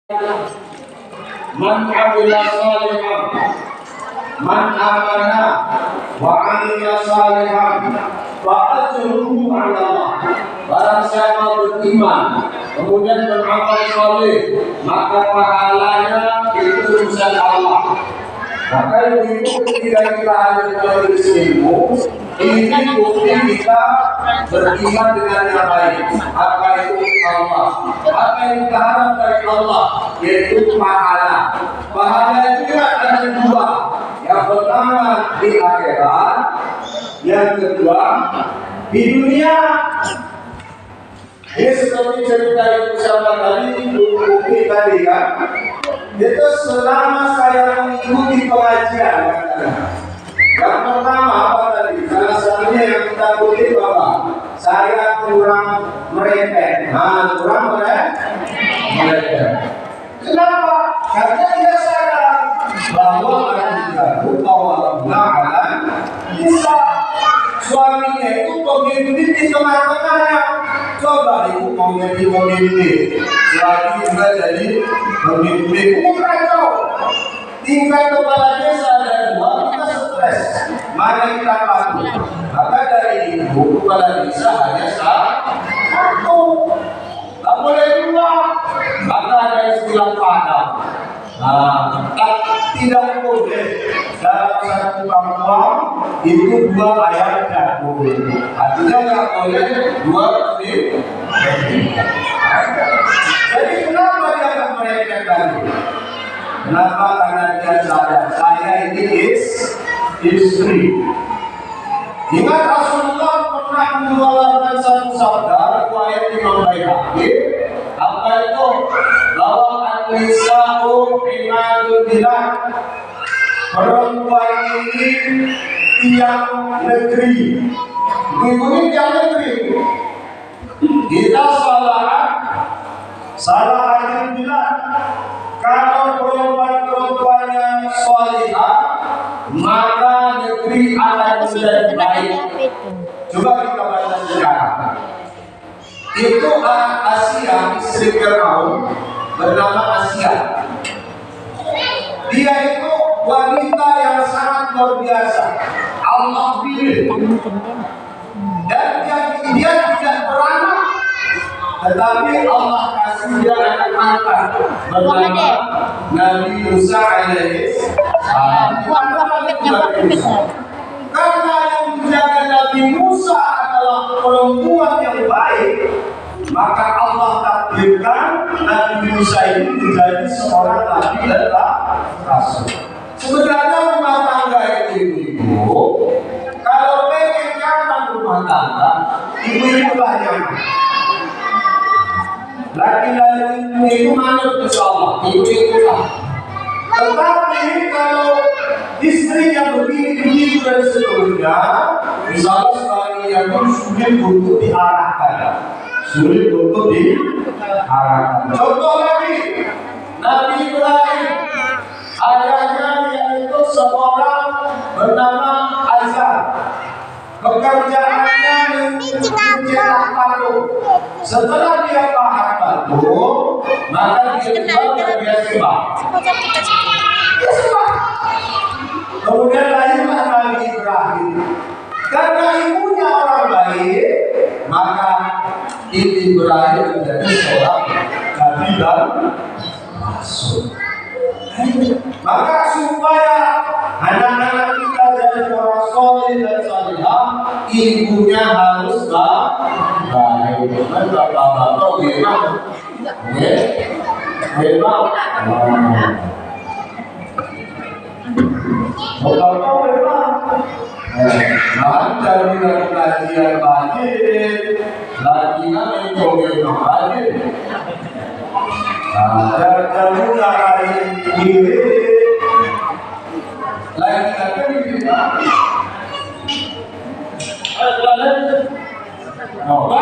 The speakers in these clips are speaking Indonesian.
Man amila salihan, man amana wa amila salihan, fa ajruhu 'ala Allah. Barang siapa beriman kemudian beramal saleh, maka pahalanya itu urusan Allah. Maka ibu ketika kita ada dalam ilmu, ini bukti kita beriman dengan yang baik. Apa itu Allah? Apa yang kita harap dari Allah? Yaitu pahala. Pahala itu ada dua. Yang pertama di akhirat, yang kedua di dunia. Ini seperti cerita yang bersama tadi, bukti tadi kan. Itu selama saya mengikuti pengajian, yang pertama apa tadi? Salah satunya yang kita kutip bahwa saya kurang merepet. Kurang merepet. Kenapa? Karena dia sadar bahwa ada juga Allah bisa suaminya itu pemimpin di tengah-tengahnya. Coba ibu pemimpin suami juga jadi pemimpin. Ini kacau. Tingkat kepala desa ada dua, kita stres. Mana kita patuh? Maka dari ibu kepala desa hanya satu. Tak boleh dua. Maka ada istilah padam. Tidak boleh dalam satu kampung itu dua ayam jagung. Artinya tidak boleh dua tim. Jadi kenapa dia akan mereka tadi? Kenapa? Karena dia sadar saya ini istri. Ingat Rasulullah pernah mengeluarkan satu sabda riwayat Imam Baihaqi. Apa itu? Bahwa an-nisa'u imadul bilad. Perempuan ini tiang negeri. Ini tiang negeri. Kita salah akhir bilad. Kalau perempuan-perempuannya salihah, maka negeri akan menjadi baik. Coba kita baca sekarang. Itu Asia, istri Firaun, bernama Asia. Dia itu wanita yang sangat luar biasa. Allah pilih. Dan dia tidak beranak, tetapi Allah kasih dia anak angkat bernama Nabi Musa alaihi salam. Karena yang menjaga Nabi Musa adalah perempuan yang baik, maka Allah takdirkan Nabi Musa ini menjadi seorang nabi dan rasul. Sebenarnya rumah tangga itu ibu, kalau pengen nyaman rumah tangga, ibu-ibulah nyaman. Laki-laki itu manut insya Allah, ibu-ibulah. Tetapi kalau istri yang begini dan seterusnya, misalnya suaminya pun sulit untuk diarahkan. Contoh lagi, Nabi Ibrahim, ayahnya yaitu seorang bernama Azar. Pekerjaannya mencetak patung. Setelah dia paham patung, maka dia sembah. Kemudian lahirlah Nabi Ibrahim. Karena ibunya orang baik, maka Ibu Ibrahim menjadi seorang nabi dan rasul. Maka supaya anak-anak kita jadi orang soleh dan salihah, ibunya harus baik. Bapak-bapak gimana? Lancar dengan kajian wajib, laginya mencoba wajib. Dan mulai diri, lagi apa ini? Apa?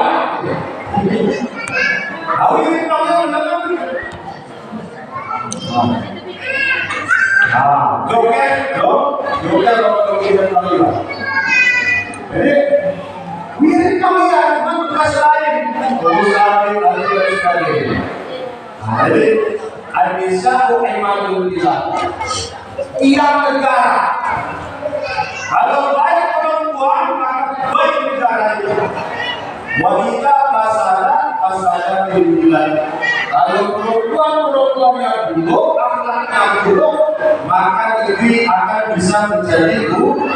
Tahu ini kalau joget kalau jadi mirip kami ya, bukan bekas lain. Jadi An-nisa'u imadul bilad. Tiang negara. Kalau baik perempuan maka baik negara itu. Wanita pasangan bilad. Kalau perempuan yang buruk, akhlaknya buruk, maka negeri akan bisa menjadi buruk.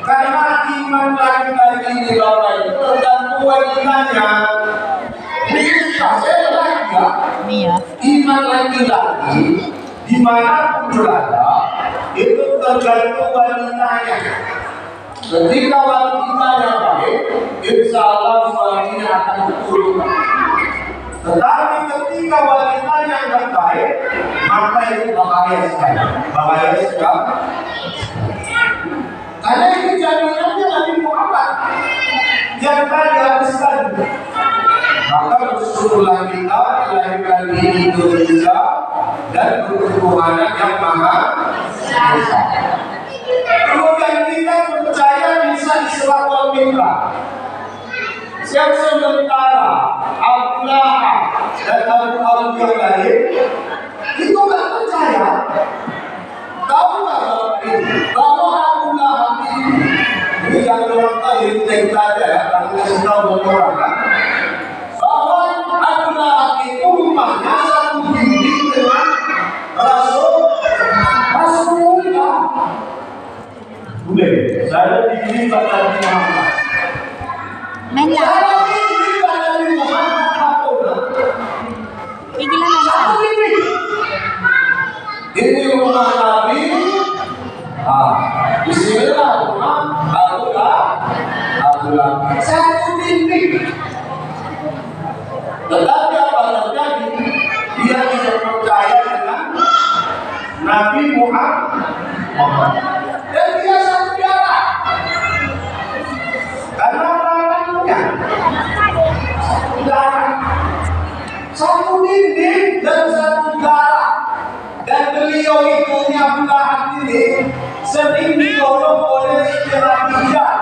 Karena iman laki-laki di bawah itu tergantung wanitanya. Saya lagi ya. Iman laki-laki dimanapun berada itu tergantung wanitanya. Ketika wanitanya baik, insya Allah suaminya akan turun. Tetapi ketika wanitanya yang baik, maka itu bahaya sekali. Bahaya sekali. Karena itu jaminannya Nabi Muhammad yang tadi habiskan. Maka Rasulullah kita dilahirkan di Indonesia dan berketuhanan yang maha esa. Kemudian kita percaya bisa Islam Mitra. Yang sementara Abdullah dan Abu yang lain itu nggak percaya. Tahu nggak kalau Abdullah ini yang orang tahu itu saja ya, karena kita orang kan. Bahwa Abdullah itu rumahnya satu bimbing dengan Rasulullah. Boleh, saya bimbing pada Nabi Muhammad. Saya bimbing pada Nabi Muhammad apa? Ini rumah Nabi. Bismillah rumah Abdullah. Satu bimbing. Tetapi apa terjadi? Dia tidak percaya dengan Nabi Muhammad. Dan dia satu darah. Karena anaknya satu darah, satu dinding dan satu darah. Dan beliau itu Abdullah ini sering ditolong oleh istri Khadijah,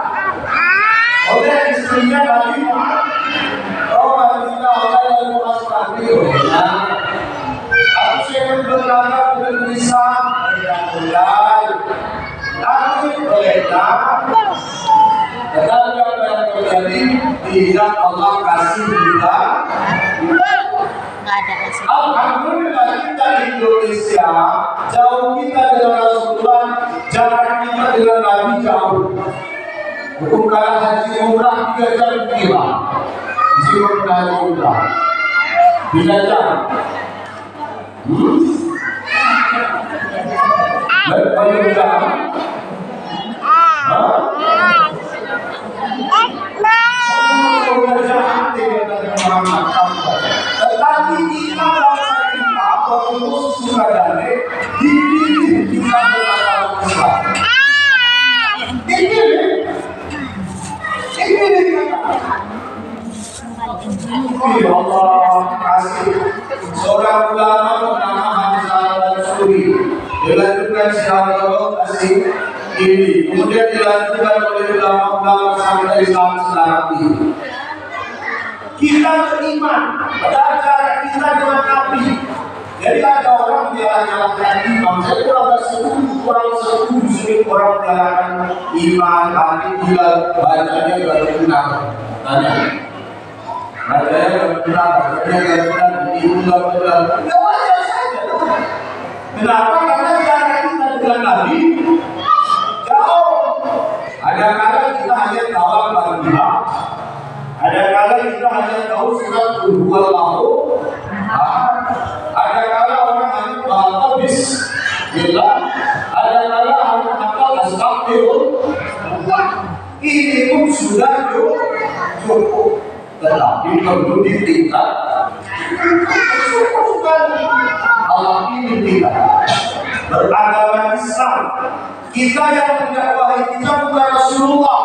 oleh istrinya Nabi Muhammad. Aku saya berkata berisam mulai tapi bolehlah. Tetapi apa yang terjadi tidak Allah kasih kita. Alhamdulillah kita Indonesia jauh kita dengan Rasulullah, jarak kita dengan Nabi jauh. Bukan haji umrah 3 jam kira. Jiwa haji umrah 3 jam. Berapa jam? Tetapi kita apa terus suradane dipilih kita berkata ini Allah kasih seorang ulama bernama Hamzah Al-Suri dilanjutkan Syahratul kasih ini kemudian dilanjutkan oleh ulama-ulama sampai Islam sekarang ini. Kita beriman pada cara kita dengan Nabi. Jadi ada orang menjalankan imam. Saya kurang setuju orang menjalankan iman, hati, bila bacanya baru benar. Tanya. Bacanya baru benar, itu baru benar. Ya wajar saja. Kenapa? Karena cara kita dengan Nabi jauh. Ada kala kita hanya tawal Al-Fatihah. Ada kala kita hanya tahu surat Al-Huwalahu. Ada kala orang hanya baca bismillah. Ada kala hanya hafal astagfirullah. Ini pun sudah cukup. Tetapi perlu ditingkat. Allah ini kita beragama Islam. Kita yang mendakwahi kita bukan Rasulullah.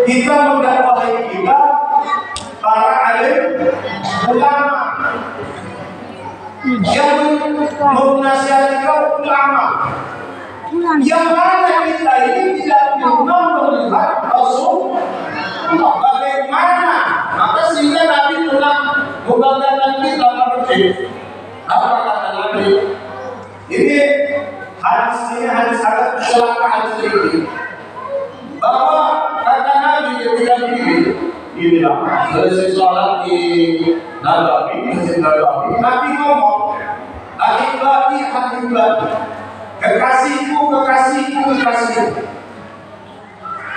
Kita mendakwahi kita para alim ulama yang menasihati kaum ulama. Yang mana kita ini tidak pernah melihat Rasulullah. Bagaimana Maka sehingga Nabi pernah membanggakan kita apa kata Nabi? Ini hadis agak kecelakaan sedikit. Bahwa kata Nabi ketika inilah selesai sholat di Masjid Nabawi, Nabi ngomong, Ahibati, kekasihku.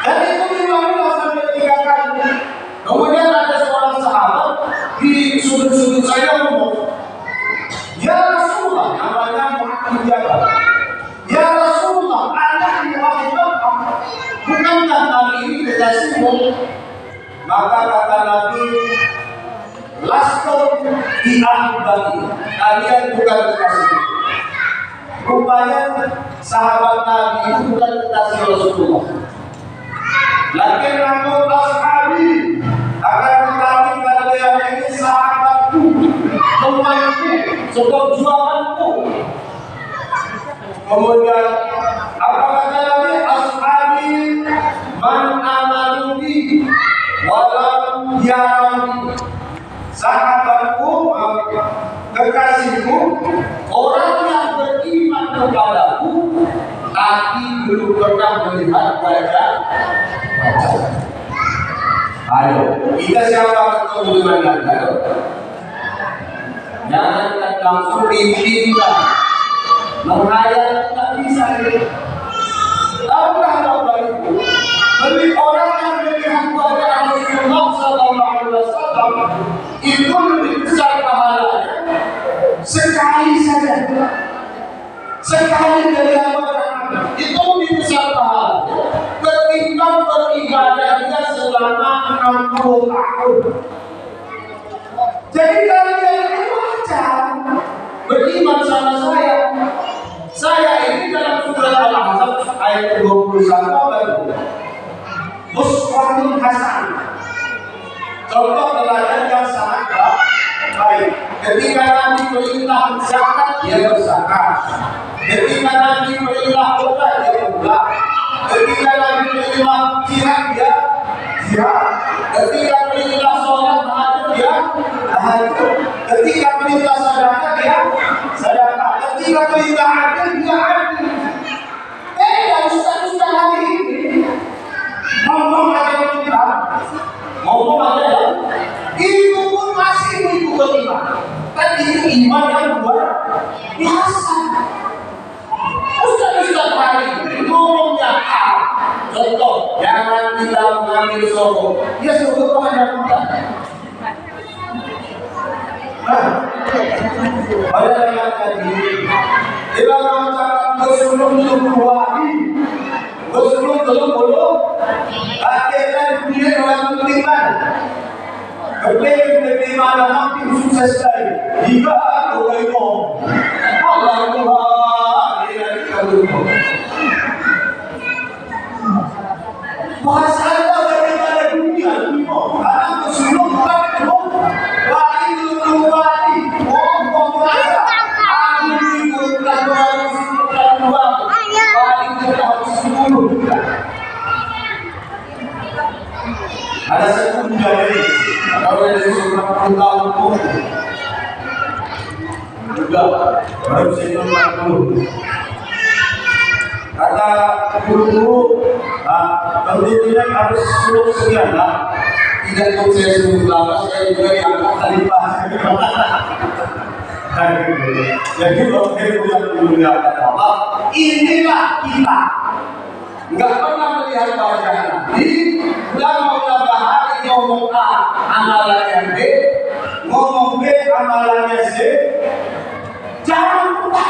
Dan itu diulang sampai 3 kali. Kemudian ada seorang sahabat di sudut-sudut saya ngomong, ya Rasulullah, namanya Muhammad Jabal. Ya Rasulullah, anak di Bapak, bukankah kali ini kekasihmu? Maka kata Nabi, lastur di ahibati, kalian bukan kekasih. Rupanya sahabat Nabi itu bukan kekasih Rasulullah. Lakin aku ashabi, akan tetapi kalian ini sahabatku, temanku, seperjuanganku. Kemudian apa kata Nabi? Ashabi man amanu bi walam yarani. Sahabatku, kekasihku, orang yang beriman kepadaku tapi belum pernah melihat wajah. Ayo, kita siapa ketemu dengan Anda? Jangan langsung dipindah, menghayal tidak bisa. Tahukah Bapak Ibu, bagi orang yang melihat wajah Rasulullah SAW itu lebih besar pahalanya sekali saja. Sekali dari wajah itu lebih besar pahalanya ketimbang beribadahnya selama 60 tahun. Jadi kalian itu wajar beriman sama saya. Saya ini dalam surat Al-Ahzab ayat 21 Muswadun Hasan, contoh teladan yang sangat baik. Ketika Nabi perintah zakat, dia berzakat. Ketika Nabi perintah obat, dia obat. Ketika Nabi perintah jihad, dia jihad. Ketika perintah sholat tahajud, dia tahajud. Ketika perintah sedekah, dia sedekah. Ketika perintah adil, dia adil. Dan ustaz-ustaz hari ini ngomong aja ya, itu pun masih mengikuti iman. Kan itu iman yang luar biasa. Ustaz-ustaz hari ini ngomongnya contoh, jangan kita mengambil sokong. Ya sokong kepada kita. Pada yang tadi, kita mengucapkan sebelum akhirnya dunia dalam ketimbang beriman makin sukses lagi jika aku ngomong Allah bahasa anda daripada dunia karena sebelum ada satu dari kalau dari 90 tahun pun juga baru saya 40. Kata guru-guru, tentunya harus sebelum sekian lah. Tidak untuk saya sebut lama, saya juga yang khalifah. Jadi kalau saya punya dimuliakan Allah, inilah kita. Enggak pernah melihat wajah Nabi, dan mau tambah hari ngomong A, amalannya B, ngomong B, amalannya C. Jangan lupa.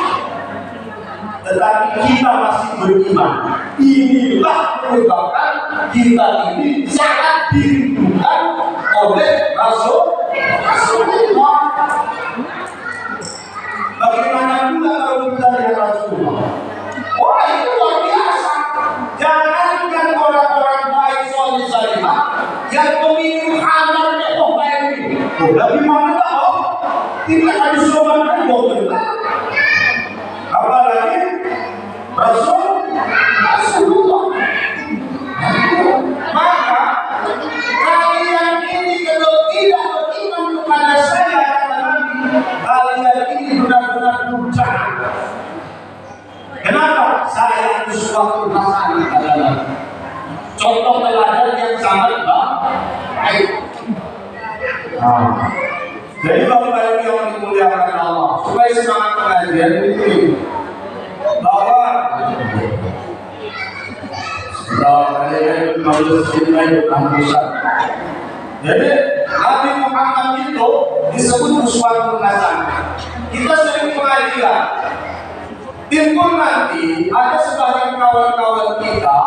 Tetapi kita masih beriman. Inilah menyebabkan kita ini sangat dirindukan oleh Rasulullah. Bagaimana pula kalau kita lihat Rasulullah? Wah, itu luar biasa. Jangankan orang-orang baik soleh salihah yang pemilu amalnya baik ini. Tapi mana tahu kita harus coba betul. Apalagi Rasulullah. Maka kalian ini kalau Nah, jadi Bapak Ibu yang dimuliakan Allah, supaya semangat pengajian itu bahwa jadi Nabi Muhammad itu disebut uswatun hasanah. Kita sering pengajian, timbul nanti ada sebagian kawan-kawan kita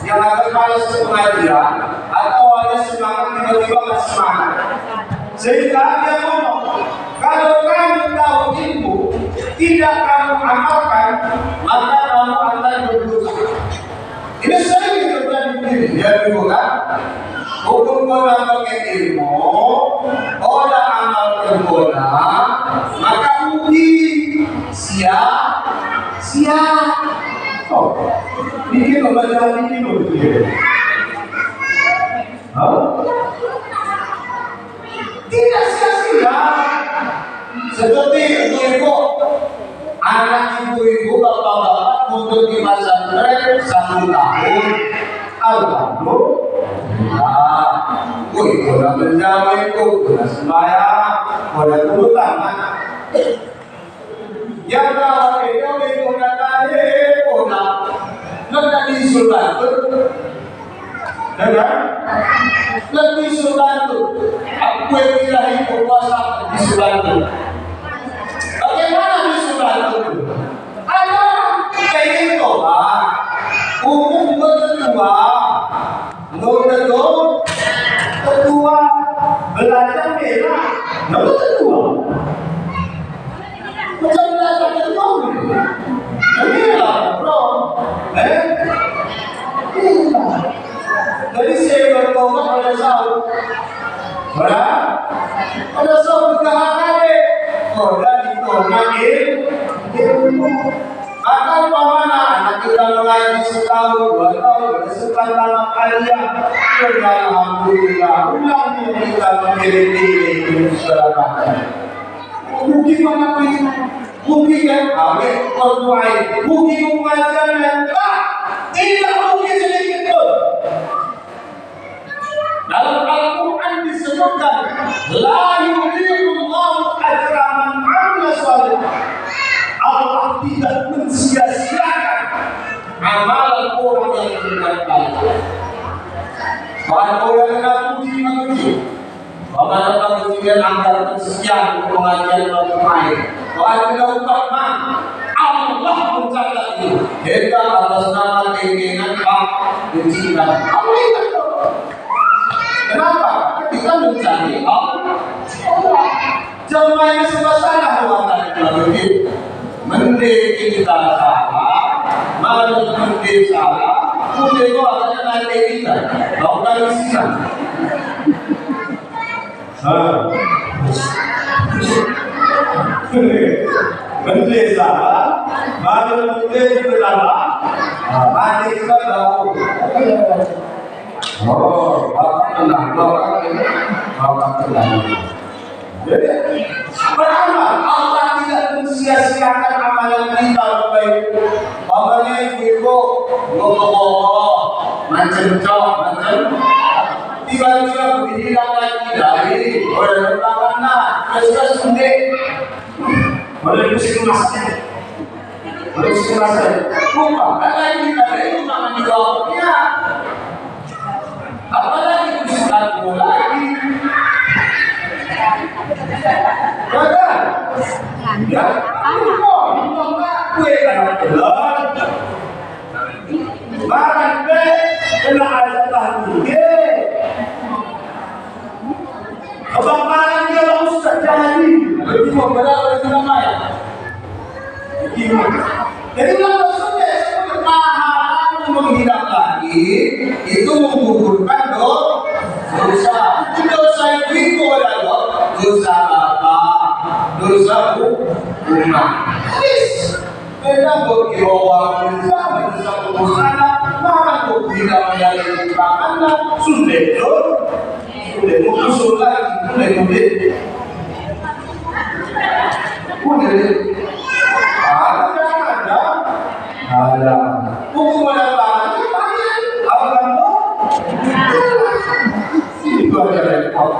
yang agak malas pengajian atau ada semangat tiba-tiba nggak semangat, sehingga dia ngomong, kalau kamu tahu ilmu tidak kamu amalkan, maka kamu akan berdosa. Ini sering terjadi begini, ya bukan? Hukum bola pakai ilmu, bola amal terbola, maka rugi, sia. Oh, bikin pembelajaran ini loh, tidak sia-sia. Seperti ibu, anak ibu-ibu bapak-bapak untuk di pesantren 1 tahun, alhamdulillah, udah menjawab itu, udah sembahyang, udah turun tangan. Yang tahu itu udah tadi, udah lebih sulit, dengar? Lebih sulit. Aku yang bilang itu puasa lebih sulit. Bagaimana disuruh itu? Ada kayak gitu, Pak. Umum ketua belajar merah, nama ketua. Macam belajar ketua, merah, bro. Jadi saya bertobat pada sahur, pada sahur kehangane. Sudah ditonangin, akan mana anak kita mengaji setahun, 2 tahun, bersekat dalam kalian. Alhamdulillah, ulang kita mengirim diri masyarakat. Mungkin mana pun, mungkin kan, ambil berdoa, mungkin pengajaran, tidak mungkin sedikit pun. Dalam Al-Quran disebutkan, la yudhi'ullahu ajra man 'amila shalihan. Allah tidak mensia-siakan amalan orang yang beriman kepada. Bahkan orang yang puji-puji, bahkan orang pujian anggaran sekian pengajian Al-Quran. Bahkan kita ucapkan Allah mencatat itu. Kita atas nama keinginan Pak mencintai. Apa itu? Kenapa? Kita mencari Allah. Jangan main sebelah sana begitu. Mending kita salah, malu mending salah, mungkin itu akan nanti kita. Lakukan sisa. Mending salah, malu mending salah, nanti kita tahu. Oh, bapak tenang. Jadi, beramal, Allah tidak mensia-siakan amalan kita, Bapak Ibu. Bapaknya ibu-ibu, ngomong-ngomong, macam-macam, tiba-tiba berhilang lagi dari, boleh bertahan lah, terus sendiri, boleh pusing-pusing, lupa, lagi dari itu makan di bawahnya. Apalagi Ustaz lagi. Badan. Ya, barang be kena azab juga. Abang barang dia Ustaz jadi. Lebih berapa lagi namanya? Jadi kalau sudah perlahan menghilang lagi, itu menggugurkan dosa. Dosa itu adalah dosa apa? Dosa umat. Kita berkibawa dosa kebusana, maka tidak menjadi tangannya sudah muncul lagi, ada hukum ada itu ada repot.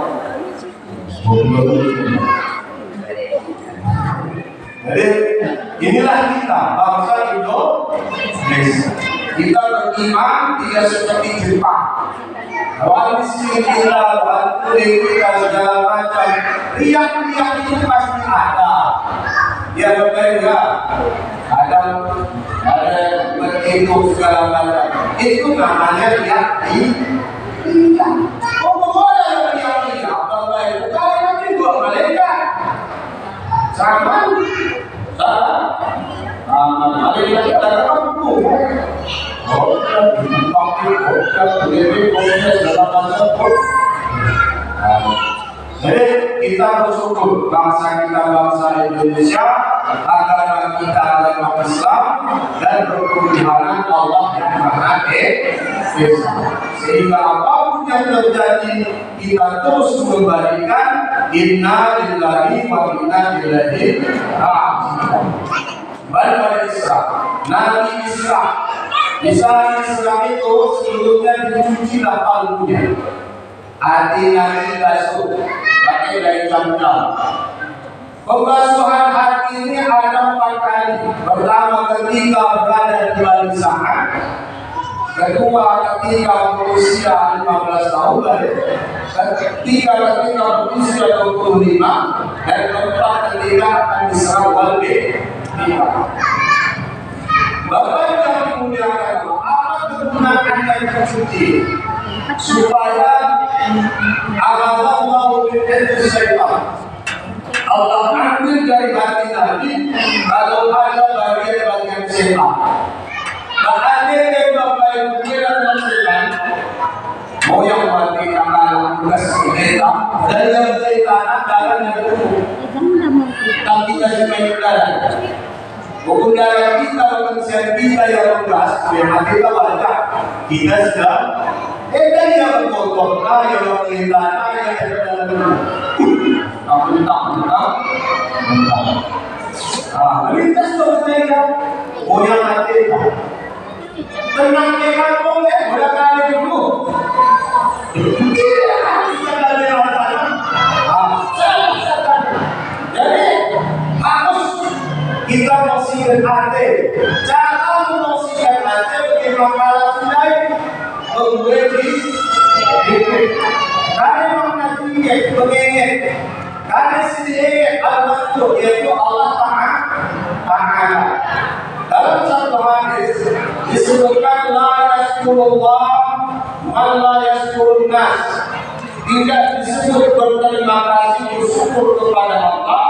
Inilah kita, bangsa Indonesia. Kita beriman tidak seperti Jepang. Awal miskin kita, bantu kita segala macam. Riak-riak itu pasti ada. Ya betul ya. Ada begitu segala macam. Itu namanya riak. Oh boleh riak. Apa itu? Kalau nanti dua malaikat. Sama. Malaikat kita mampu. Jadi kita bersyukur bangsa kita bangsa Indonesia, agama kita agama Islam dan berketuhanan Allah yang Maha Esa. Sehingga apapun yang terjadi kita terus memberikan inna lillahi wa inna ilaihi raji'un. Balik Islam, Nabi Islam. Misalnya Islam itu sebelumnya dicuci kalbunya, hati Nabi basuh pakai dari jam-jam. Pembasuhan hati ini ada 4 kali. Pertama ketika berada di barisan, kedua ketika berusia 15 tahun, ketiga ketika berusia 25, dan keempat ketika akan diserang wali. Bapak yang dimuliakan, apa kegunaan yang tersuci? Supaya Allah itu syaitan. Allah ambil dari hati Nabi kalau ada bagian-bagian syaitan. Akhirnya Bapak yang dimuliakan syaitan, mau yang mati tanggal 16 kita, dan yang syaitan adalah yang itu. Dan kita semuanya berada. Budaya kita, konsep kita yang luas, yang hati kita banyak, kita sudah yang kotor, yang melintang, yang lintas berbeda, yang hati tenang dengan boleh, boleh kali dulu. Jadi harus kita bersihkan hati. Cara membersihkan hati bagaimana sudah membuat karena mengaji begini, karena sini al-Masjid yaitu Allah Taala. Dalam satu hadis disebutkan la yaskurullah man la yaskurun nas. Tidak disebut berterima kasih bersyukur kepada Allah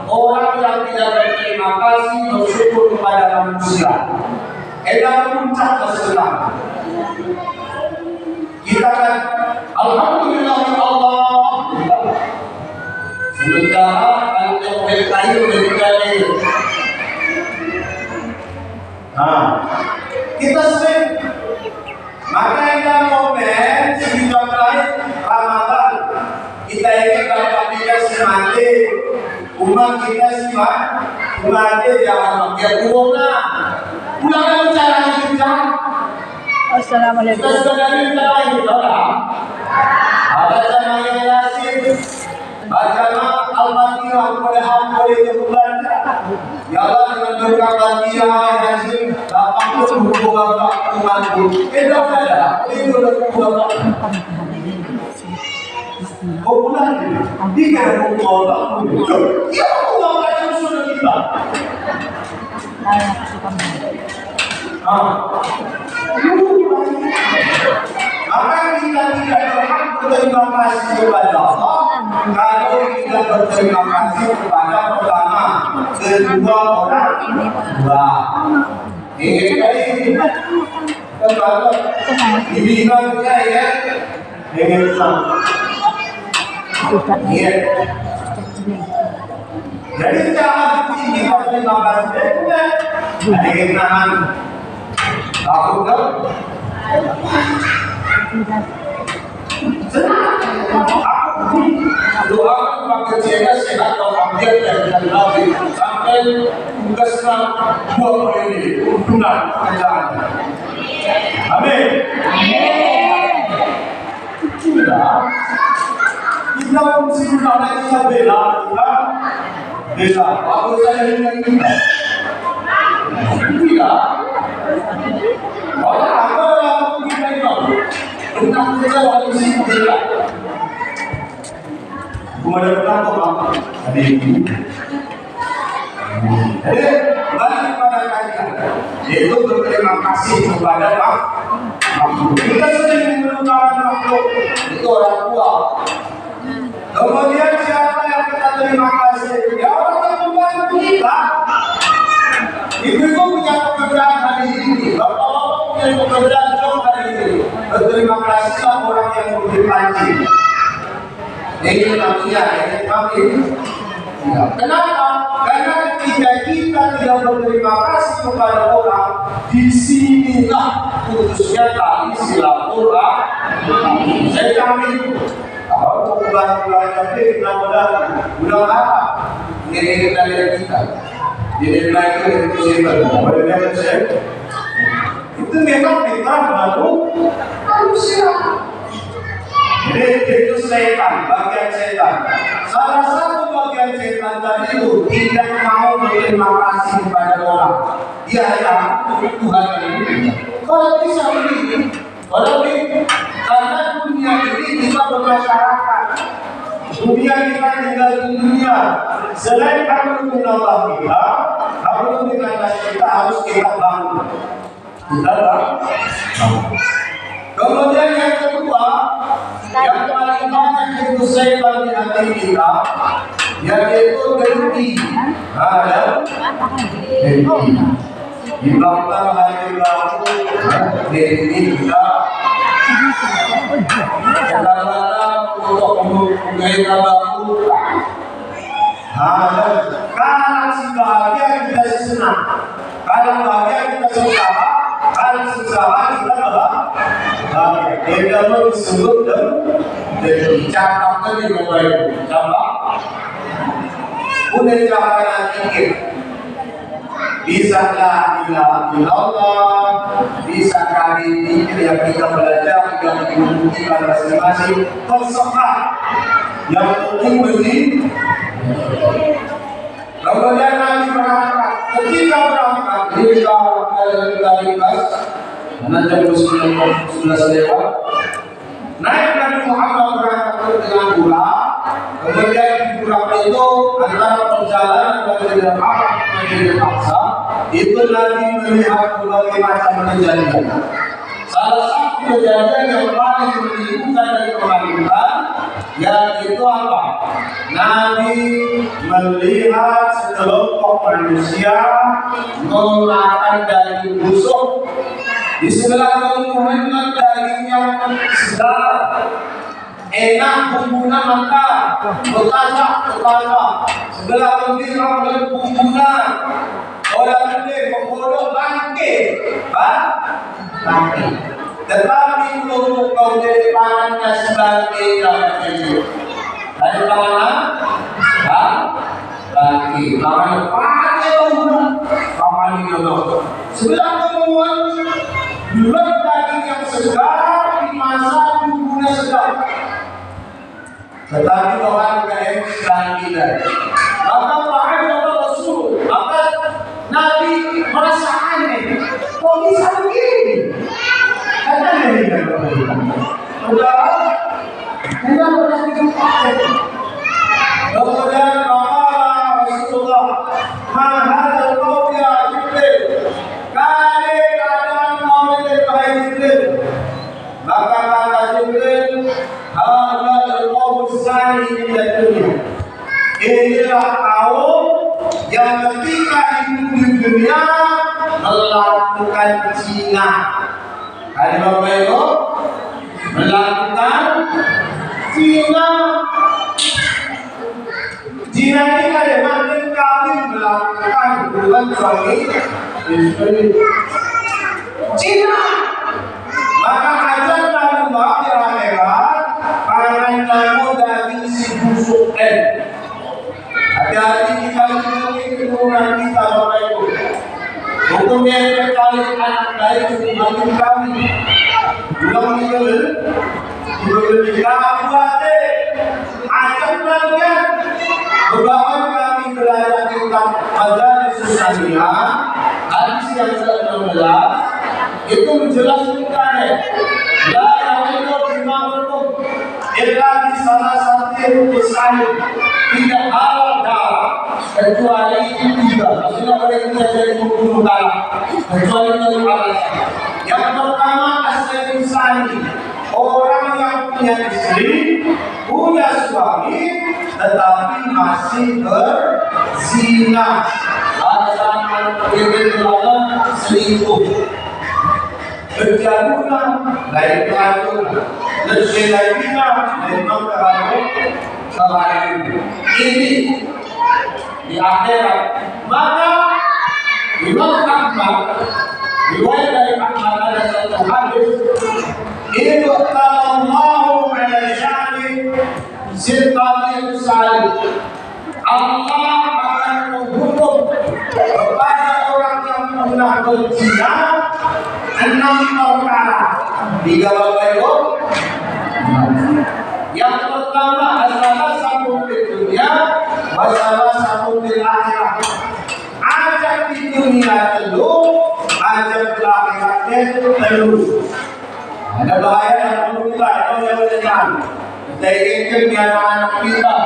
orang yang tidak berterima kasih bersyukur kepada manusia. Adalah puncak kesenangan. Kita kan alhamdulillah Allah. Sementara kalau berkayu berkayu. Kita sering maka kita momen sebelum lain Ramadan kita ingin dapat kita semati umat kita semati jangan pakai corona pulang cara kita. Assalamualaikum. Kita sudah minta itu lah. Ada cara yang Yasin, baca Al-Fatihah kepada hamba yang membaca. Ya Allah dengan berkat Al-Fatihah Yasin dapat berhubung bapak umatku. Tidak ada. Itu berhubung bapak. Oh pulang ini. Dia berhubung bapak. Ya Allah yang sudah kita. Maka kita tidak berhak berterima kasih kepada Allah kalau kita berterima kasih kepada pertama, kedua orang tua. Ini kali kepada dibilangnya ya, dengan iya. Jadi jangan kita berterima kasih dengan aku kan doa maka jaga sehat walafiat dan nabi sampai kesenang buah ini untungan kerjaan. Amin. Kita mesti gunakan kita bela. Aku saya ingin kita Tidak. Orang apa kita itu? Tentang kita wajib tidak. Kemudian apa? Ada ini. Jadi balik pada kalian, yaitu berterima kasih kepada makhluk. Kita sering melupakan makhluk itu orang tua. Kemudian siapa yang kita terima kasih? Ya orang yang membantu kita. Ibu-ibu punya pekerjaan hari ini, bapak-bapak punya pekerjaan job hari ini. Berterima kasihlah orang yang memberi pancing. Ini namanya kami. Ya. Kenapa? Karena ketika kita tidak berterima kasih kepada orang, disinilah khususnya tali silaturahmi. Saya kami kalau bulan-bulan tapi mudah-mudahan bulan apa? Ini dari kita. Jadi lagi itu saya itu memang kita baru manusia. Jadi itu setan, bagian setan. Salah satu bagian setan tadi itu tidak mau berterima kasih kepada orang. Dia hanya Tuhan ini. Kalau bisa begini, kalau ini karena dunia ini kita bermasyarakat. Dunia kita tinggal di dunia. Selain Allah kita, kita harus kita bangun. Kita bangun. Kemudian yang kedua, yang paling banyak itu setan di hati kita, yaitu dengki. Ada dengki. Di belakang hati baku, dengki kita. Kadang-kadang untuk menggairah baku. Kalau si bahagia kita senang, kalau bahagia kita susah, kalau susah kita bahagia. Dia kalau disebut dan dicatatkan di bawah itu, coba. Udah cara dikit. Bisa la ilaha illallah, bisa kali ini yang kita belajar yang dibuktikan masing-masing falsafah yang penting begini. Kemudian Nabi berangkat, ketika berangkat di lintas nanti sudah lewat. Naik Nabi Muhammad berangkat dengan gula. Kemudian di gula itu antara perjalanan dari Mekah menuju Aqsa, itu Nabi melihat berbagai macam kejadian. Salah satu kejadian yang paling menunjukkan dari kebangkitan, yaitu apa? Nabi melihat sekelompok manusia memakan daging busuk. Di sebelah Muhammad daging yang sedap, enak, bumbunya mantap, berkacak. Sebelah gembira dan bumbunya, orang gede menggodok bangkit, bangkit. Tetapi belum kau jadi pangannya sebagai bangkit. Dari mana? Bangkit. Makanya pakai bumbu, pakai dulu. Sebelah Muhammad bulat daging yang segar dimasak bumbunya sedap, tetapi orang kayak tidak. Maka Pak Rasul, maka Nabi merasa aneh, kok bisa begini? Karena dia tidak udah dipakai. Kemudian Rasulullah, mahal kau ya Jibril. Maka kata Jibril, hadal qaum sani min dunia. Inilah kaum yang ketika hidup di dunia melakukan zina. Ada Bapak Ibu melakukan zina. Zina ini ada makin kami melakukan hubungan suami istri. Zina. Maka ajar Nabi Muhammad di akhirat, pangan kamu dari si busuk hati-hati kita memiliki keturunan kita Bapak Ibu. Hukum yang terkait anak dari bagi kami. Juga meninggal, ajar kalian beberapa kami belajar tentang majelis Islamiyah. yang ke-16 itu menjelaskan la yahillu dimalukum illa bi salasatin usail, tidak halal darah kecuali tiga. Maksudnya boleh kita jadi membunuh darah kecuali dari alasan. Yang pertama asyadun sani, orang yang punya istri, punya suami tetapi masih berzina, alasan selingkuh, berjadulan, lain teratur, lebih lainnya memang terlalu kemarin. Ini di akhirat. Maka Imam Ahmad, riwayat dari Ahmad ada satu hadis, ini Allahu ala syari sirqatil salih, Allah akan menghukum kepada orang yang pernah berzina 6 perkara. 3 perkara. Yang pertama adalah satu di dunia, masalah satu di akhirat. Ajab di dunia telur, ajab di akhiratnya telur. Ada bahaya yang perlu kita tahu. Kita inginkan di anak-anak kita,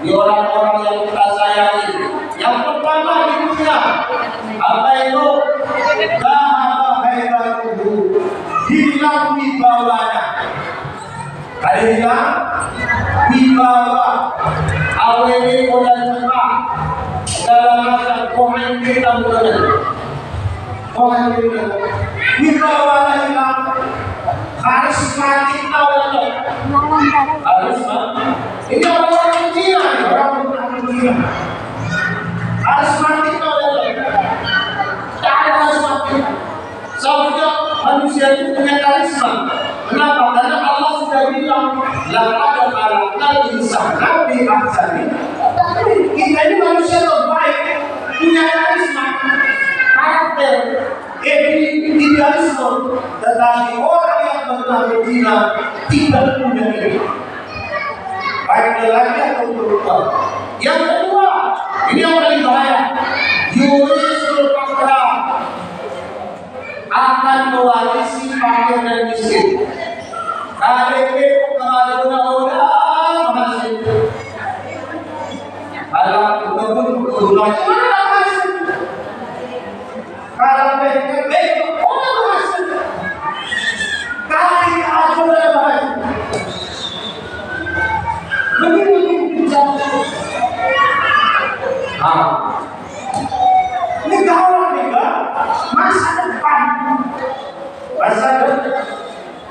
di orang-orang yang kita sayangi. Yang pertama di dunia, apa itu? Zahaba haibatuhu, hilang wibawanya. Ada hilang wibawa, awalnya dan cerah dalam masa Tuhan kita bukan. Tuhan kita wibawa hilang, karismatik awalnya. Karisma ini orang Cina, orang Cina. Karismatik awalnya. Tak ada karismatik. Seharusnya manusia itu punya karisma. Kenapa? Karena Allah sudah bilang, laqad khalaqnal insana fi ahsani. Kita ini manusia terbaik, punya karisma, karakter, idealisme. Tetapi orang yang pernah berzina tidak punya itu. Baik lelaki atau perempuan. Yang kedua, ini yang paling bahaya. Yurisul fakra, akan mewarisi fakir dan miskin. KDP kalau mudah-mudahan masih kalau betul-betul masih kalau PKB masih kali aku masih begitu ini kalau juga masa depan.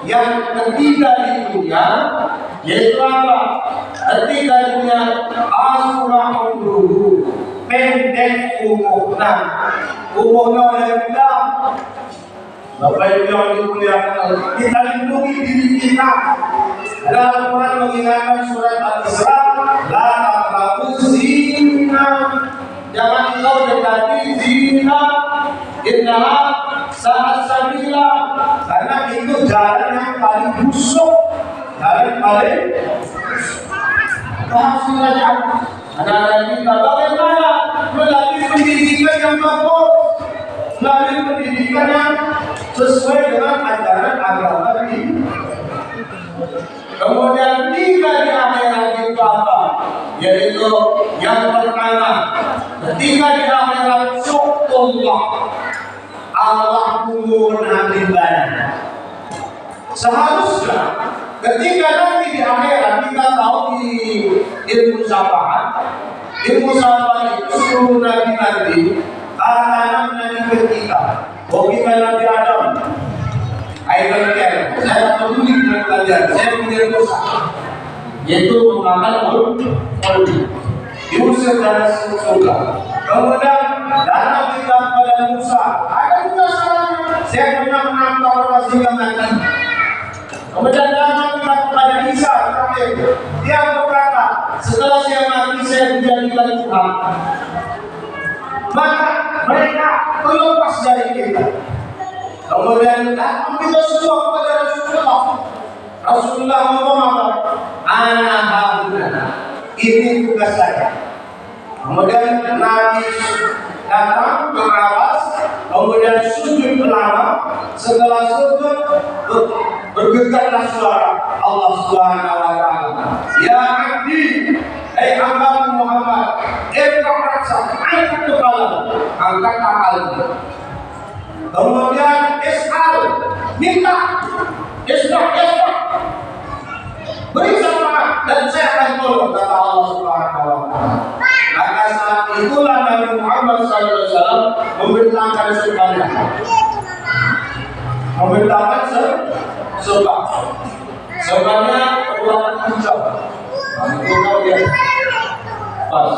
Yang ketiga di dunia yaitu apa? Ketiga dunia asurah dulu, pendek umurnya. Umurnya oleh bilang, Bapak Ibu yang dimuliakan, kita lindungi diri kita. Dalam Quran mengingatkan surat Al-Isra, la taqrabuz zina, jangan engkau dekati zina, innaha sa'at sabila, karena itu jalan yang paling busuk, jalan paling kehasilan. Anak-anak kita bagaimana melalui pendidikan yang bagus, melalui pendidikan yang sesuai dengan ajaran agama ini. Kemudian tiga di akhirat itu apa? Yaitu yang pertama, ketika di akhirat syukurullah, Allah tunggu nanti ibadah. Seharusnya ketika nanti di akhirat kita tahu di ilmu syafaat itu seluruh nabi nanti anak nabi kita. Oh kita Nabi Adam, saya peduli dengan kalian, saya punya dosa, yaitu memakan kolbi, diusir dari surga. Kemudian datang kita kepada Musa, ada juga salahnya, saya pernah menangkap orang sehingga mati. Kemudian datang kita kepada Isa, dia berkata, setelah saya mati saya dijadikan Tuhan. Maka mereka terlepas dari kita. Kemudian datang kita semua kepada Rasulullah. Rasulullah ngomong apa? Ana haduna, ini tugas saya. Kemudian Nabi datang mengawas, kemudian sujud pertama. Setelah sujud bergetarlah suara Allah Subhanahu wa taala, ya abdi, hai hamba Muhammad, angkat kepala, angkat tangan. Kemudian is'al, minta, isbah, beri syafaat dan saya akan tolong, kata Allah Subhanahu wa taala. Maka saat itulah Nabi Muhammad SAW memerintahkan sebanyak, sebanyak 2 jam. Itu kau lihat pas.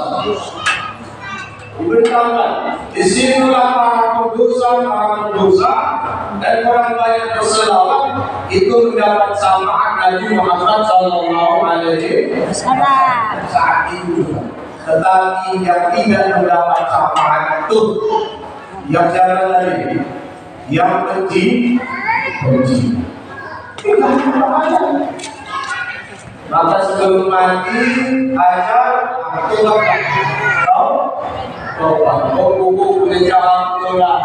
Diberitakan, disinilah para pendosa dan orang banyak berselawat itu mendapat syafaat Nabi Muhammad SAW saat itu. Tetapi yang tidak mendapat syafaat itu yang jalan lagi, yang benci. Maka sebelum mati ajal buku jalan tolak.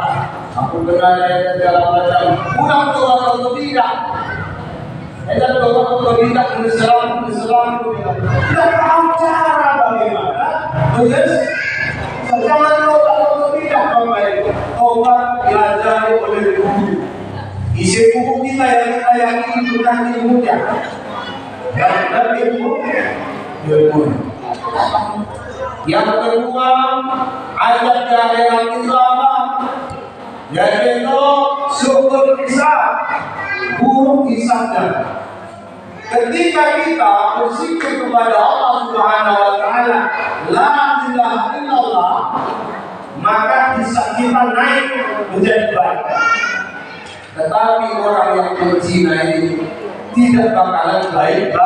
Aku benar dari segala macam. Pulang tolak atau tidak? Tidak tolak atau tidak? Islam tidak tahu cara bagaimana. Jangan tolak atau tidak baik. Tolak diajari oleh guru. Isi buku kita yang kita yakini bukan ilmunya. Yang benar ilmu. Yang kedua, ajak jalan Islam, yaitu syukur kisah, buruk kisahnya. Ketika kita berzikir kepada Allah Subhanahu wa taala, la ilaha illallah, maka kisah kita naik menjadi baik. Tetapi orang yang berzina ini tidak bakalan baik,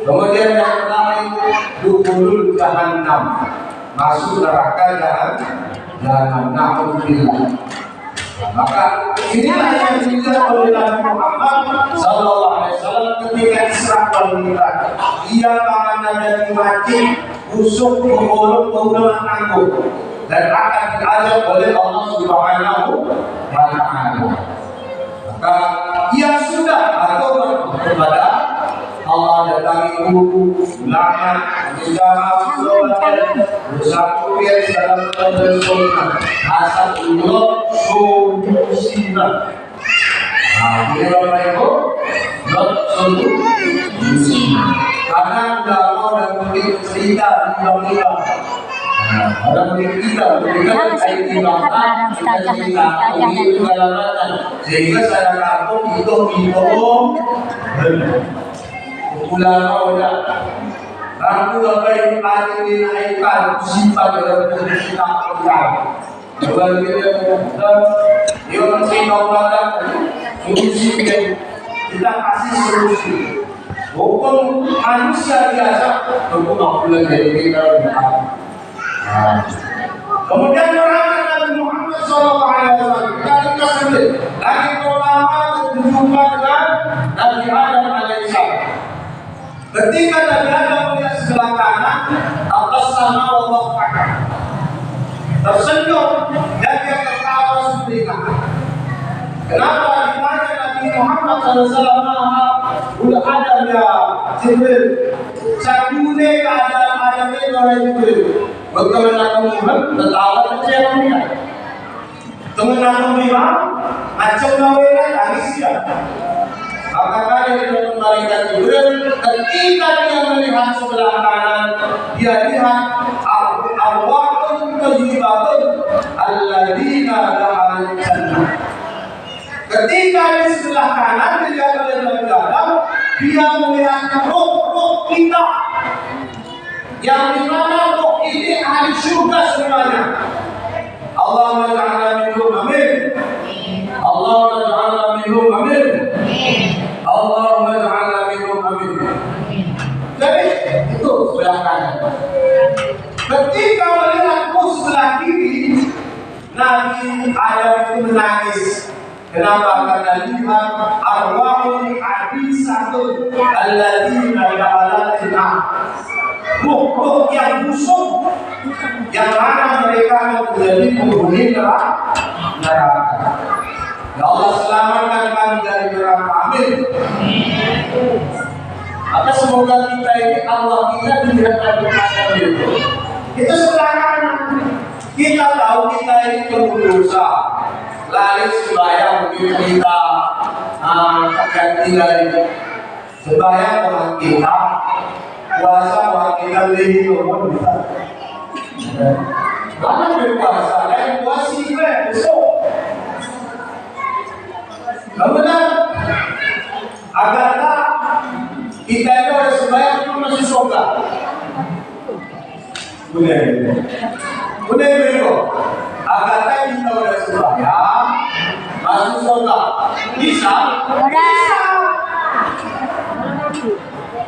Kemudian yang lain, dukhulul jahannam, masuk neraka jahannam. Na'udzubillah. Maka inilah yang dilihat oleh Nabi Muhammad SAW ketika Isra wal Mi'raj. Ia tangan ada dimati, busuk, mulut, angkuh, dan akan diajak oleh Allah Subhanahu wa taala. Maka ia sudah atau kepada Allah datangi guru, ulama, menjawab bersatu biar dalam kebenaran asal Allah solusinya. Ini apa itu? Solusinya. Karena tidak mau dan mungkin cerita tiba-tiba. Ada mungkin kita kayak tiba-tiba sehingga saya kampung itu ulama udah aku apa yang paling dinaikkan simpan dalam kita pegang kalau dia masih mau ada solusi kita kasih solusi hukum manusia biasa hukum aku lagi kita kemudian orang Nabi Muhammad SAW ketika sendiri lagi ulama berjumpa dengan Nabi Adam alaihissalam. Ketika Nabi Adam melihat sebelah kanan, atas sana Allah tersenyum dan dia tertawa seperti kenapa ditanya Nabi Muhammad SAW udah ada ya Jibril sakune keadaan Adam itu oleh Jibril bagaimana Muhammad tertawa kecilnya teman aku bilang macam nawailah nangis ya. Maka kali itu malaikat Jibril ketika dia melihat sebelah kanan dia lihat arwahun tayyibatun alladzina da'al jannah. Ketika di sebelah kanan dilihat oleh Nabi Adam, dia melihat roh kita yang dimana roh ini ahli surga semuanya. Allahumma ja'alna minhum amin. Allahumma ja'alna minhum amin. Allahumma ja'alna minhum amin. Jadi itu sebelah kanan. Ketika melihat sebelah kiri, Nabi Adam itu menangis. Kenapa? Karena lihat arwahul hadisatun alladzina ya'alatina ruh yang busuk, yang mana mereka menjadi penghuni neraka. Ya Allah, selamatkan kami dari neraka. Amin. Maka semoga kita ini Allah kita diberikan kepada itu. Itu sekarang kita tahu kita ini berdosa, lari sembahyang begitu kita ganti dari sembahyang Tuhan kita, puasa Tuhan kita lebih umur kita. Mana berpuasa? Yang puasa itu besok. Kemudian agar kita itu ada sembahyang itu masih surga. Udah bego. Agar kita ada sembahyang masuk surga. Bisa?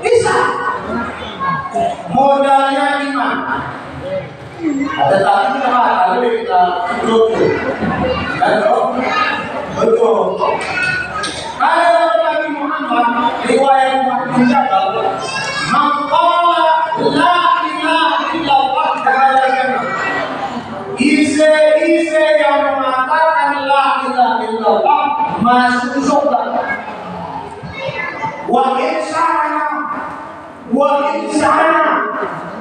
Bisa. Modalnya iman. Tetapi kalau kita betul, betul. Kalau Nabi Muhammad riwayat mencatat, "Maqala la ilaha illallah ta'ala." Ise yang mengatakan la ilaha illallah masuk surga. Wa insana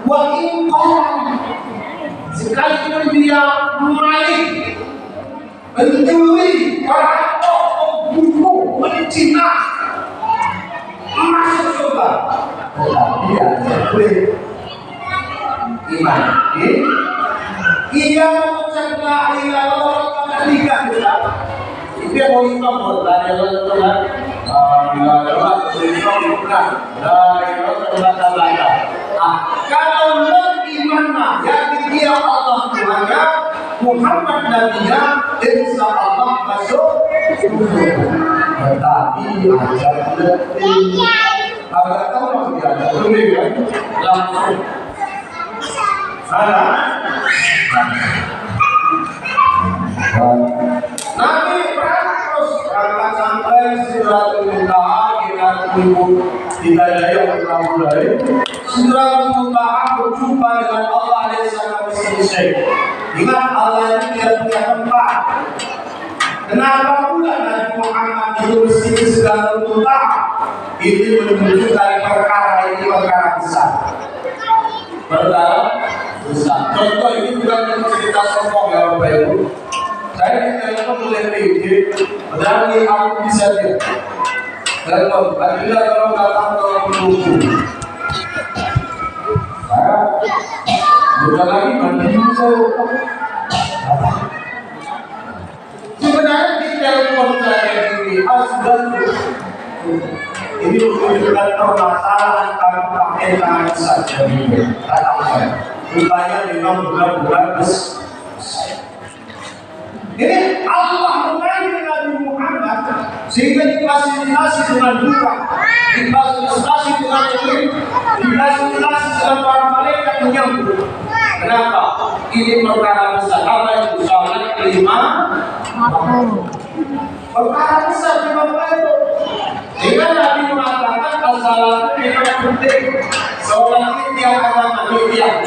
wa in qala, sekalipun dia maling, mencuri, merampok, membunuh, mencina, masuk surga. Dia boleh iman. Ia mengucap la ilaha illallah ketiga kita. Itu yang mau imam la ilaha illallah. Kalau iman yang dia Allah Tuhannya, Muhammad Nabinya, insya Allah masuk. Tetapi ajar lebih. Agak tahu maksudnya ada lebih kan? Langsung. Ada. Nabi terus akan sampai Sidratul Muntaha. Kita yang telah mulai Sidratul Muntaha berjumpa dengan Allah alaihi salam selesai. Ingat Allah itu tidak punya tempat. Kenapa pula Nabi Muhammad itu mesti ke Sidratul Muntaha? Ini menunjukkan perkara ini perkara besar. Perkara besar. Contoh ini bukan cerita sombong ya Bapak Ibu. Saya ditelepon oleh PJ, berani aku bisa dia. Telepon, apabila kalau datang ke pendukung, saya bukan lagi mandi saya. Sebenarnya di telepon saya ini asal ini menunjukkan permasalahan kami pakai tangan saja. Datang saya, rupanya memang bulan-bulan besar. Ini Allah memanggil Nabi Muhammad sehingga difasilitasi dengan buka, difasilitasi dengan murid, difasilitasi dengan para malaikat menyambut. Kenapa? Ini perkara besar. Apa yang besar? Kelima, perkara besar di bawah itu. Sehingga Nabi mengatakan asal itu yang penting. Seorang itu yang agama dia.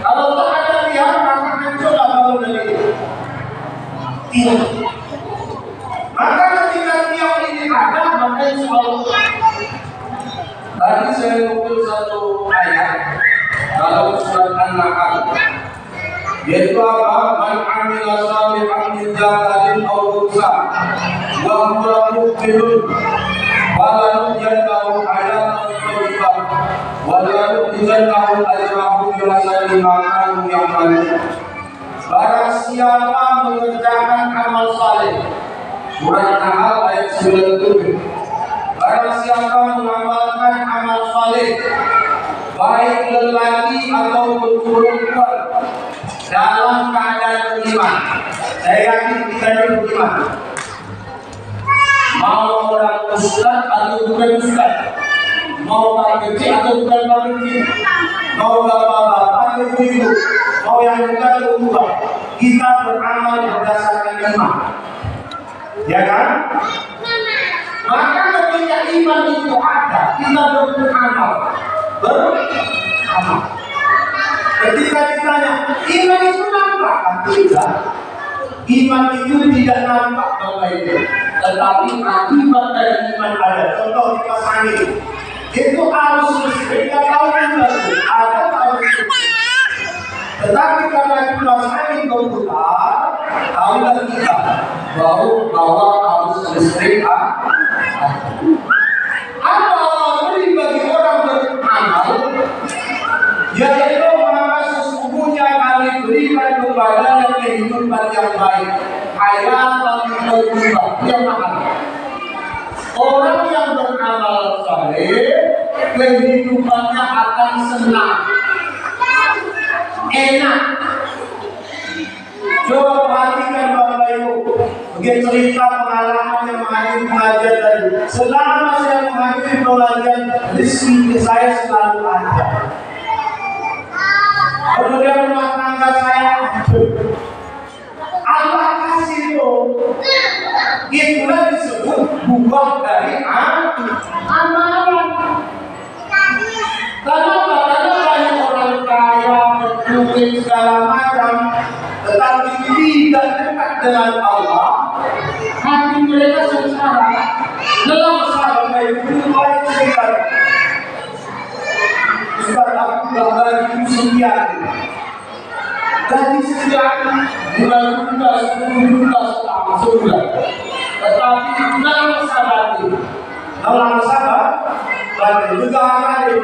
Kalau tak ada dia, maka hancur bangun dari itu. Tidak. Maka ketika dia ini ada, maka insya Allah. Tadi saya nukil satu ayat dalam surat An-Nahl. Yaitu apa? Man amila shalihan min dzakarin aw unsa wa huwa mu'minun wa la nuhyiyannahu hayatan thayyibah wa la nuhyiyannahu ajrahu bi hasani ma kanu ya'malun. Barang siapa mengerjakan amal saleh, surat An-Nahl ayat 97. Barang siapa mengamalkan amal saleh, baik lelaki ataupun perempuan, dalam keadaan beriman. Saya yakin kita ini beriman. Mau orang ustaz atau bukan ustaz, mau orang kecil atau bukan orang kecil, mau bapak-bapak atau ibu, mau yang bukan atau bukan, kita beramal berdasarkan iman. Ya kan? Maka ketika iman itu ada, kita beramal. Ketika ditanya, iman itu nampak? Tidak. Iman itu tidak nampak Bapak Ibu, tetapi akibat dari iman ada. Contoh kipas angin, itu arus listrik. Kita tahu kan ada arus listrik. Tetapi karena kipas angin berputar, tahulah kita bahwa arus listrik ada. Apa beri bagi orang beramal, yaitu maka sesungguhnya kami berikan kepadanya kehidupan yang baik, hayatan berubah yang mahal. Orang yang beramal saleh, kehidupannya akan senang, enak. Coba perhatikan Bapak Ibu, bagaimana cerita pengalaman yang menghadiri pengajian tadi. Selama saya menghadiri pengajian, rezeki saya selalu ada. Kemudian rumah tangga saya, Allah kasih loh. Itulah disebut buah dari amalan. Karena banyak orang kaya, berduit segala macam, tetapi tidak dekat dengan Allah, hati mereka sengsara, dalam sampai berubah sekitar. Ustaz, aku gaji sekian, bulan juta, 10 juta setahun sebulan. Tetapi dalam sahabat, dan juga ada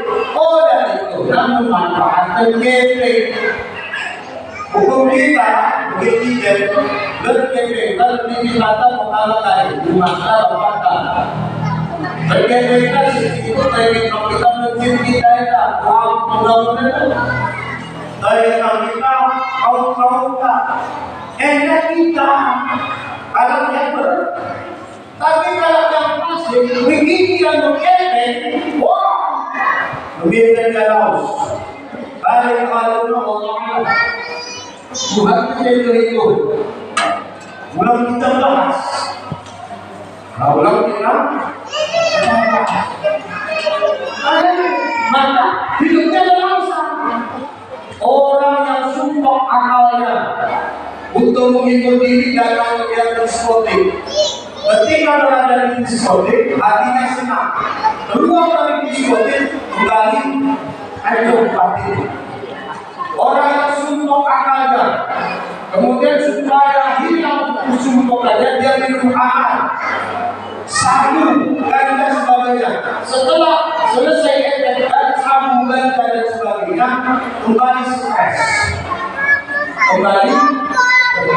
dan itu namun manfaat terkeping. Hukum kita begitu berkeping dan dikatakan mengalami masa lepas. Berkeping itu dari kita mungkin kita mudah-mudahan dari kita kau enak kita kalau yang tapi kalau yang pasif begini yang berkeping, wah, lebih dari balik Allah Tuhan kita itu ulang kita bahas, ulang kita maka hidupnya langsung. Orang yang sumpah akalnya untuk menghibur diri dalam kegiatan diskotik, ketika berada di diskotik hatinya senang, keluar dari diskotik kembali ayo batin. Orang yang sumpah akalnya kemudian supaya hilang sumpahnya dia minum air, sabu dan sebagainya. Setelah selesai dan sabu dan sebagainya, kembali stres, kembali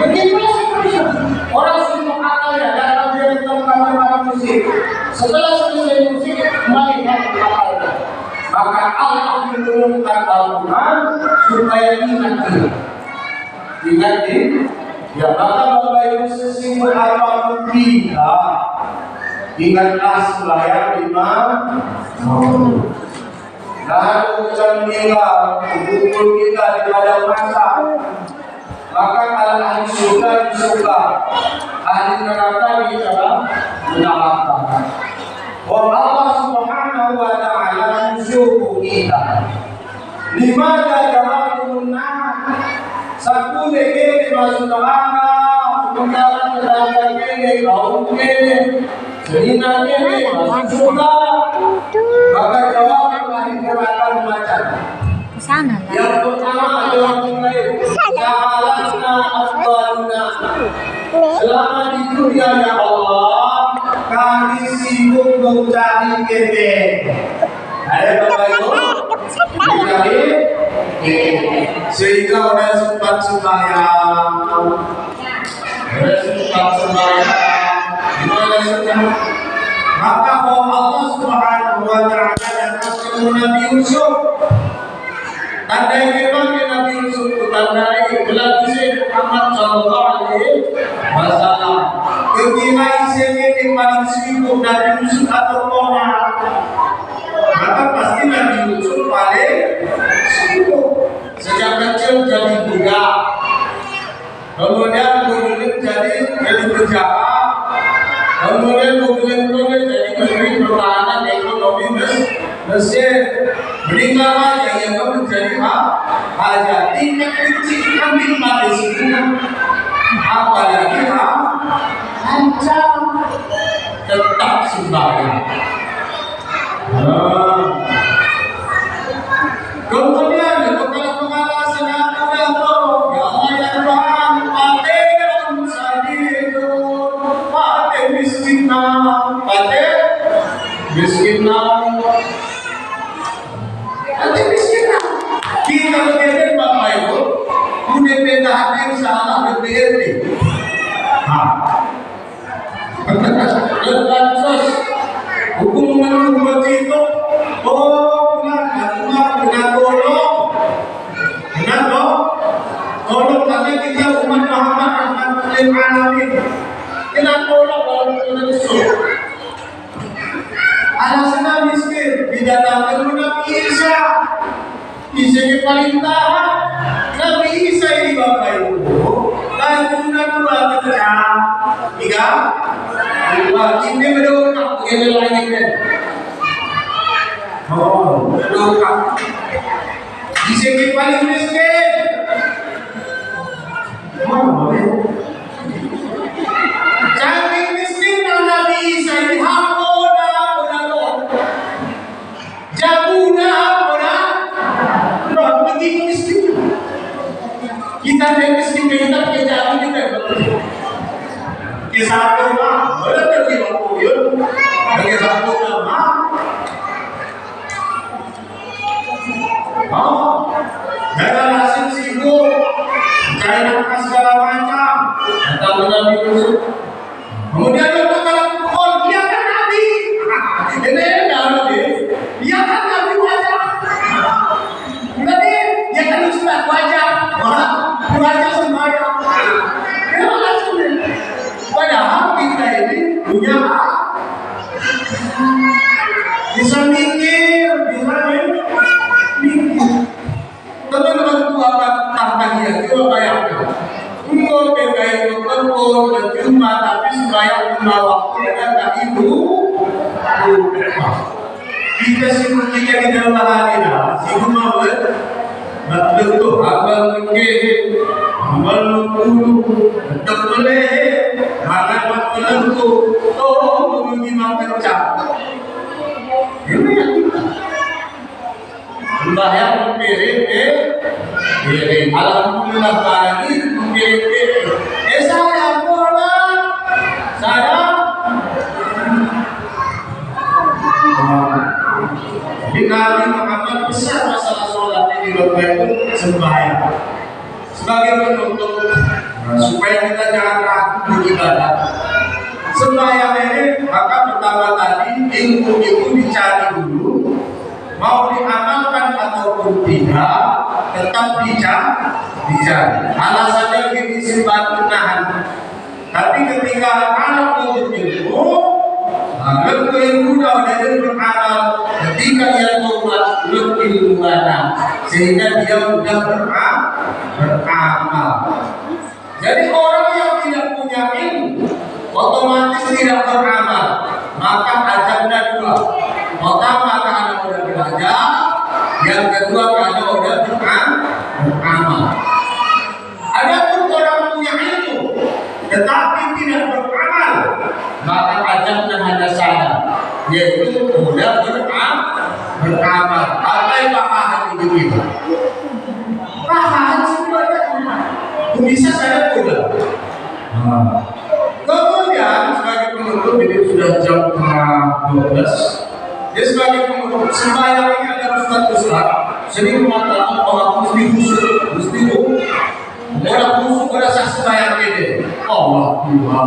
begitu saja. Orang sumpah akalnya datang dia ke tempat musik. Setelah selesai musik kembali akalnya. Maka Allah menurunkan Al-Quran supaya ingat ya maka Bapak Ibu sesungguh apapun kita ingatlah sembahyang 5 dan ucap meninggal pukul kita di pada masa, maka kalau ahli surga disuka, ahli neraka bicara menyalahkan. Allah Subhanahu wa ta'ala mensuruh kita limada jawabun satu deke masuk neraka, sementara tetangga kene kaum kene sehingga kene masuk surga. Maka jawab ahli neraka macam sana lah. yang pertama adalah mulai jalanna afdaluna. Selama di dunia ya Allah kami sibuk mencari kebun. Ada Bapak Ibu mencari sehingga orang sempat sembahyang, maka Allah Subhanahu wa ta'ala dan Nabi Yusuf tandai memang Nabi Yusuf tandai gelar isi Muhammad sallallahu alaihi wasallam. Ketika isinya di paling sibuk Nabi Yusuf atau orang, maka pasti Nabi Yusuf paling sibuk. Sejak kecil jadi budak, kemudian jadi penjahat, kemudian jadi menteri Mesir meninggal aja yang kamu menjadi hajat tingkat kecil ambil mati situ, apalagi ancam tetap sembahyang. Kemudian kalau sedang tolong ya Allah ya Tuhan, paten sadidun, paten miskinam, paten miskinam. Kita berbeda Bapak Ibu, udah beda hadir salah berbeda. Lepas hukum menurut itu, tolong karena kita umat Muhammad rahmatul alamin. Kita tolong kalau kita disuruh. Alasannya miskin, didatangkan Nabi Isa. Isa yang paling tahan, Nabi Isa ini Bapak Ibu. Lanjutan dua pecah, tiga, dua. Ini berdongkak, begini lagi kan? Oh, berdongkak. Isa yang paling miskin. Saking miskin Nabi Isa ini hamona loh. Jabuna begitu miskin. Kita yang miskin kita punya jalan kita. Kisah mah, boleh pergi waktu yun. Bagi satu nama. Dalam hasil sibuk, cari nafkah segala macam. Datang Nabi Yusuf. Kemudian itu kalau pukul, dia kan Nabi. Ini Nabi. Dia kan Nabi wajah. Tadi dia kan Ustaz wajah. Wajah sembahyang. Dia langsung. Padahal kita ini punya bisa mikir, bisa mikir. Teman-teman tua tantangannya coba bayangkan. Engkau pegang betul berjumpa tapi sembahyang lima waktu dan itu kita sepertinya di dalam hatinya si mau betul abang mungkin amal mungkin tetap boleh makan waktu oh mungkin mau kerja ini sembahyang mungkin alhamdulillah pagi mungkin saya bola saya di Nabi Muhammad besar masalah sholat ini Bapak Ibu sembahyang sebagai penutup supaya kita jangan ragu beribadah. Sembahyang ini maka pertama tadi ilmu itu dicari dulu, mau diamalkan ataupun tidak tetap dicari. Alasannya begini simpan menahan. Tapi ketika anak untuk ilmu, lebih mudah dari beramal. Ketika dia membuat lebih mudah, sehingga dia mudah beramal. Jadi orang yang tidak punya ilmu, otomatis tidak beramal. Maka azabnya dua. Pertama karena sudah belajar, yang kedua karena sudah beramal. Adapun orang punya ilmu tetapi tidak beramal, maka azabnya hanya sana, yaitu sudah beramal. Apa yang pahaman itu kita? Pahaman sebenarnya bisa saya udah. Kemudian sebagai penutup ini sudah jam 12. Jadi sebagai penutup sembahyang ini ada ustaz-ustaz sering mengatakan bahwa mesti khusyuk, orang khusyuk pada saat sembahyang ini. Allah Tuhan.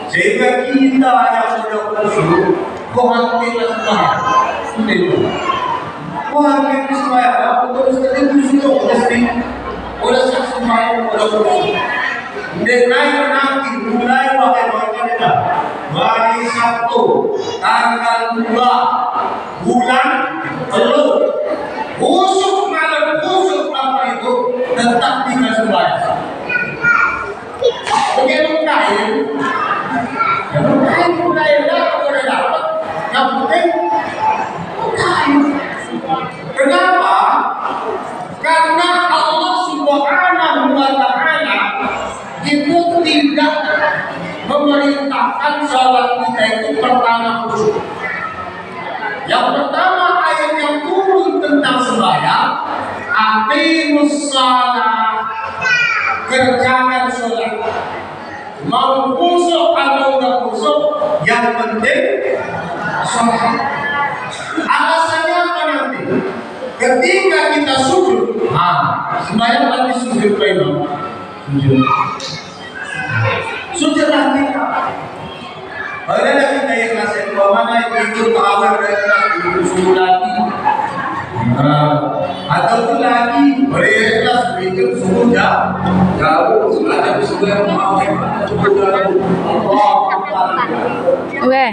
Sehingga kita yang sudah khusyuk, kita sembahyang. Itu. Kita sembahyang, betul sekali khusyuk mesti. Pada saat sembahyang sudah khusyuk. Nanti mulai bagaimana hari Sabtu tanggal 2 bulan Telur khusyuk malam khusyuk apa itu tetap tinggal sembahyang. Begitu kain udah dapat yang penting kain Kenapa? Karena Allah Subhanahu wa Ta'ala itu tidak memerintahkan sholat kita itu pertama khusyuk. Yang pertama ayat yang turun tentang sembahyang, aqimus shalah, kerjakan sholat. Mau khusyuk atau tidak khusyuk, yang penting sholat. Alasannya apa nanti? Ketika kita sujud, sembahyang nanti sujud ke imam. Sujudlah kita. Ada kita ikhlas yang mana itu power dan itu sujud lagi. Ataupun lagi berikhlas itu sujud jauh. Ada sujud yang mau Allah. Weh.